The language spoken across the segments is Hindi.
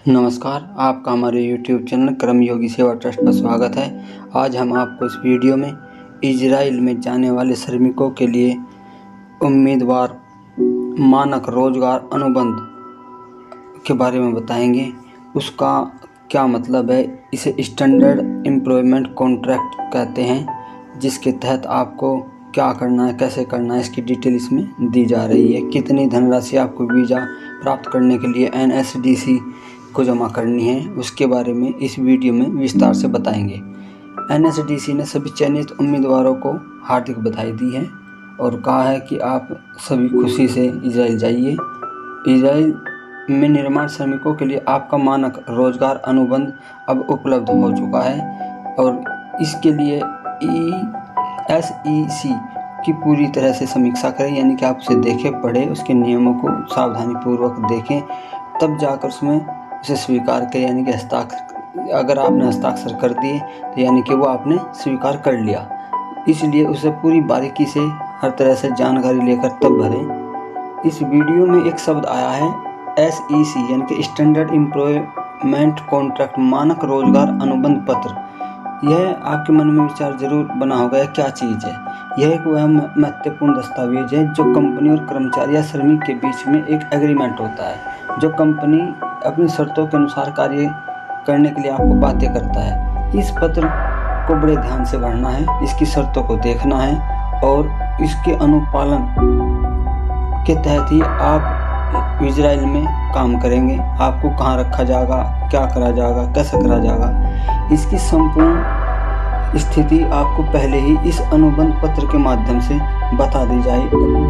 नमस्कार, आपका हमारे YouTube चैनल कर्मयोगी सेवा ट्रस्ट पर स्वागत है। आज हम आपको इस वीडियो में इजराइल में जाने वाले श्रमिकों के लिए उम्मीदवार मानक रोजगार अनुबंध के बारे में बताएंगे। उसका क्या मतलब है, इसे स्टैंडर्ड एम्प्लॉयमेंट कॉन्ट्रैक्ट कहते हैं, जिसके तहत आपको क्या करना है, कैसे करना है, इसकी डिटेल इसमें दी जा रही है। कितनी धनराशि आपको वीज़ा प्राप्त करने के लिए NSDC को जमा करनी है, उसके बारे में इस वीडियो में विस्तार से बताएंगे। NSDC ने सभी चयनित उम्मीदवारों को हार्दिक बधाई दी है और कहा है कि आप सभी खुशी से इजराइल जाइए। इजराइल में निर्माण श्रमिकों के लिए आपका मानक रोजगार अनुबंध अब उपलब्ध हो चुका है और इसके लिए SEC की पूरी तरह से समीक्षा करें, यानी कि आप उसे देखें, पढ़ें, उसके नियमों को सावधानीपूर्वक देखें, तब जाकर उसमें उसे स्वीकार करें। यानी कि हस्ताक्षर, अगर आपने हस्ताक्षर कर दिए तो यानी कि वो आपने स्वीकार कर लिया। इसलिए उसे पूरी बारीकी से हर तरह से जानकारी लेकर तब भरें। इस वीडियो में एक शब्द आया है SEC, यानी कि स्टैंडर्ड एम्प्लॉयमेंट कॉन्ट्रैक्ट, मानक रोजगार अनुबंध पत्र। यह आपके मन में विचार जरूर बना होगा, यह क्या चीज़ है। यह एक वह महत्वपूर्ण दस्तावेज है जो कंपनी और कर्मचारी या श्रमिक के बीच में एक एग्रीमेंट होता है, जो कंपनी अपनी शर्तों के अनुसार कार्य करने के लिए आपको बाध्य करता है। इस पत्र को बड़े ध्यान से पढ़ना है, इसकी शर्तों को देखना है और इसके अनुपालन के तहत ही आप इजराइल में काम करेंगे। आपको कहाँ रखा जाएगा, क्या करा जाएगा, कैसे करा जाएगा, इसकी संपूर्ण स्थिति आपको पहले ही इस अनुबंध पत्र के माध्यम से बता दी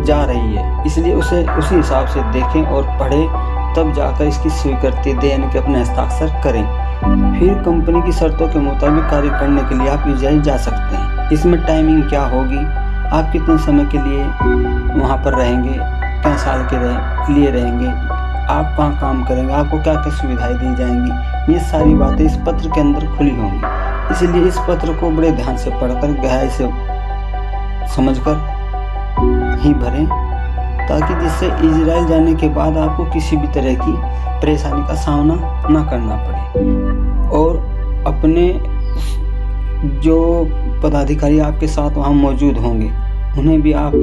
जा रही है। इसलिए उसे उसी हिसाब से देखें और पढ़ें, तब जाकर इसकी स्वीकृति दें, यानी कि अपने हस्ताक्षर करें। फिर कंपनी की शर्तों के मुताबिक कार्य करने के लिए आप इजराइल जा सकते हैं। इसमें टाइमिंग क्या होगी, आप कितने समय के लिए वहाँ पर रहेंगे, कितने साल के लिए रहेंगे, आप कहाँ काम करेंगे, आपको क्या क्या सुविधाएं दी जाएंगी, ये सारी बातें इस पत्र के अंदर खुली होंगी। इसलिए इस पत्र को बड़े ध्यान से पढ़कर, गहराई से समझकर ही भरें, ताकि जिससे इजराइल जाने के बाद आपको किसी भी तरह की परेशानी का सामना ना करना पड़े। और अपने जो पदाधिकारी आपके साथ वहाँ मौजूद होंगे, उन्हें भी आप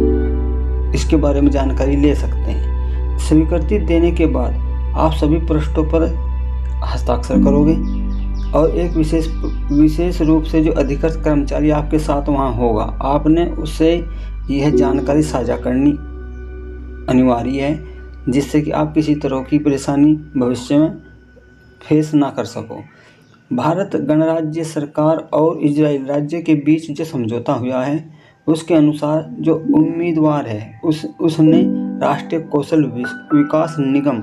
इसके बारे में जानकारी ले सकते हैं। स्वीकृति देने के बाद आप सभी पृष्ठों पर हस्ताक्षर करोगे और एक विशेष रूप से जो अधिकृत कर्मचारी आपके साथ वहाँ होगा, आपने उससे यह जानकारी साझा करनी अनिवार्य है, जिससे कि आप किसी तरह की परेशानी भविष्य में फेस ना कर सको। भारत गणराज्य सरकार और इजराइल राज्य के बीच जो समझौता हुआ है, उसके अनुसार जो उम्मीदवार है उसने राष्ट्रीय कौशल विकास निगम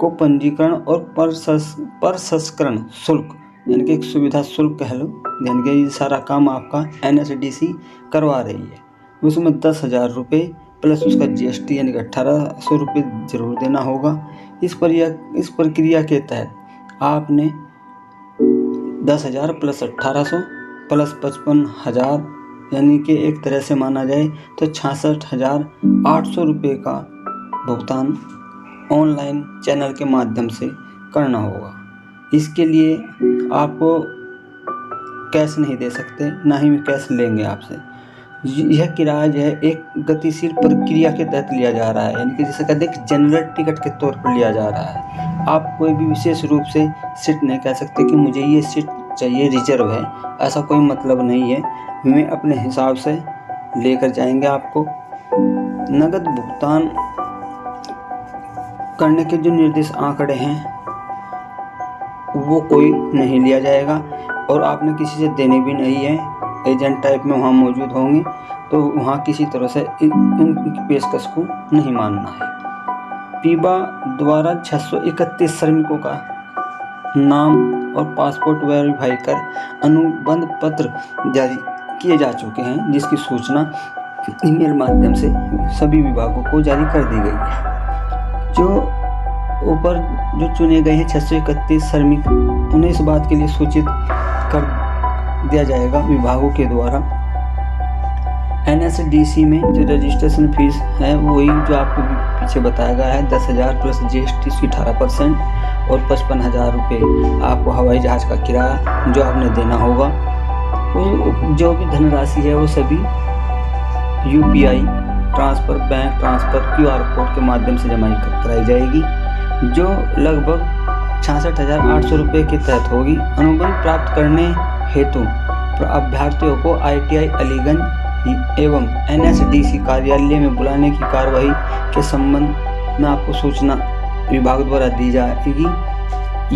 को पंजीकरण और प्रसंस्करण शुल्क, यानी कि एक सुविधा शुल्क कह लो, यानी कि ये सारा काम आपका NSDC करवा रही है। उसमें 10,000 रुपये प्लस उसका GST, यानी कि 1,800 रुपये जरूर देना होगा। इस प्रक्रिया के तहत आपने 10,000 प्लस 1,800 प्लस 55,000, यानी कि एक तरह से माना जाए तो 66,800 रुपये का भुगतान ऑनलाइन चैनल के माध्यम से करना होगा। इसके लिए आपको कैश नहीं दे सकते, ना ही कैश लेंगे आपसे। यह किराया जो है एक गतिशील प्रक्रिया के तहत लिया जा रहा है, यानी कि जिसे कहते हैं जनरल टिकट के तौर पर लिया जा रहा है। आप कोई भी विशेष रूप से सीट नहीं कह सकते कि मुझे ये सीट चाहिए, रिजर्व है, ऐसा कोई मतलब नहीं है। वे अपने हिसाब से लेकर जाएंगे। आपको नगद भुगतान करने के जो निर्देश आंकड़े हैं वो कोई नहीं लिया जाएगा और आपने किसी से देने भी नहीं है। एजेंट टाइप में वहाँ मौजूद होंगे, तो वहाँ किसी तरह से उनकी पेशकश को नहीं मानना है। पीबा द्वारा 631 श्रमिकों का नाम और पासपोर्ट वेरीफाई कर अनुबंध पत्र जारी किए जा चुके हैं, जिसकी सूचना ईमेल माध्यम से सभी विभागों को जारी कर दी गई है। जो ऊपर जो चुने गए हैं 631 श्रमिक, उन्हें इस बात के लिए सूचित कर दिया जाएगा विभागों के द्वारा NSDC में जो रजिस्ट्रेशन फीस है वही जो आपको पीछे बताया गया है, 10,000 प्लस GST की 18% और 55,000 रुपये आपको हवाई जहाज़ का किराया जो आपने देना होगा। जो भी धनराशि है वो सभी UPI transfer, bank transfer, QR code के माध्यम से जमा कराई जाएगी, जो लगभग 66,800 रुपये के तहत होगी। अनुबंध प्राप्त करने हेतु अभ्यर्थियों को ITI अलीगंज एवं NSDC कार्यालय में बुलाने की कार्रवाई के संबंध में आपको सूचना विभाग द्वारा दी जाएगी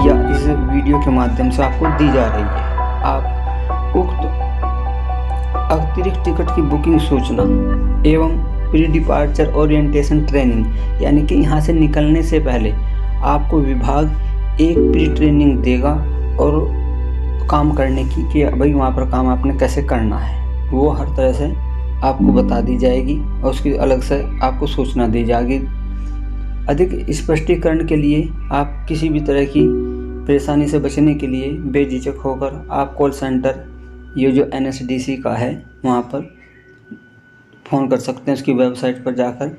या इस वीडियो के माध्यम से आपको दी जा रही है। आप उक्त अतिरिक्त टिकट की बुकिंग सूचना एवं प्री डिपार्चर ओरिएंटेशन ट्रेनिंग, यानी कि यहाँ से निकलने से पहले आपको विभाग एक प्री ट्रेनिंग देगा और काम करने की कि भाई वहाँ पर काम आपने कैसे करना है, वो हर तरह से आपको बता दी जाएगी और उसकी अलग से आपको सूचना दी जाएगी। अधिक स्पष्टीकरण के लिए आप किसी भी तरह की परेशानी से बचने के लिए बेझिझक होकर आप कॉल सेंटर ये जो NSDC का है वहाँ पर फ़ोन कर सकते हैं। उसकी वेबसाइट पर जाकर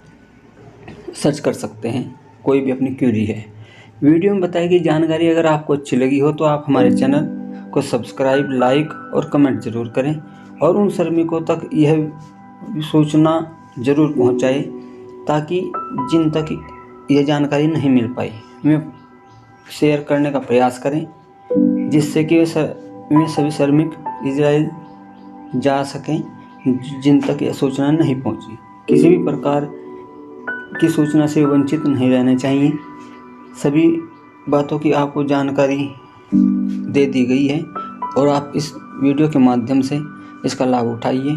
सर्च कर सकते हैं, कोई भी अपनी क्वेरी है। वीडियो में बताई गई जानकारी अगर आपको अच्छी लगी हो तो आप हमारे चैनल को सब्सक्राइब, लाइक और कमेंट ज़रूर करें और उन श्रमिकों तक यह सूचना ज़रूर पहुंचाएं ताकि जिन तक यह जानकारी नहीं मिल पाई वे शेयर करने का प्रयास करें, जिससे कि वे सभी श्रमिक इजराइल जा सकें जिन तक यह सूचना नहीं पहुंची। किसी भी प्रकार की सूचना से वंचित नहीं रहना चाहिए। सभी बातों की आपको जानकारी दे दी गई है और आप इस वीडियो के माध्यम से इसका लाभ उठाइए।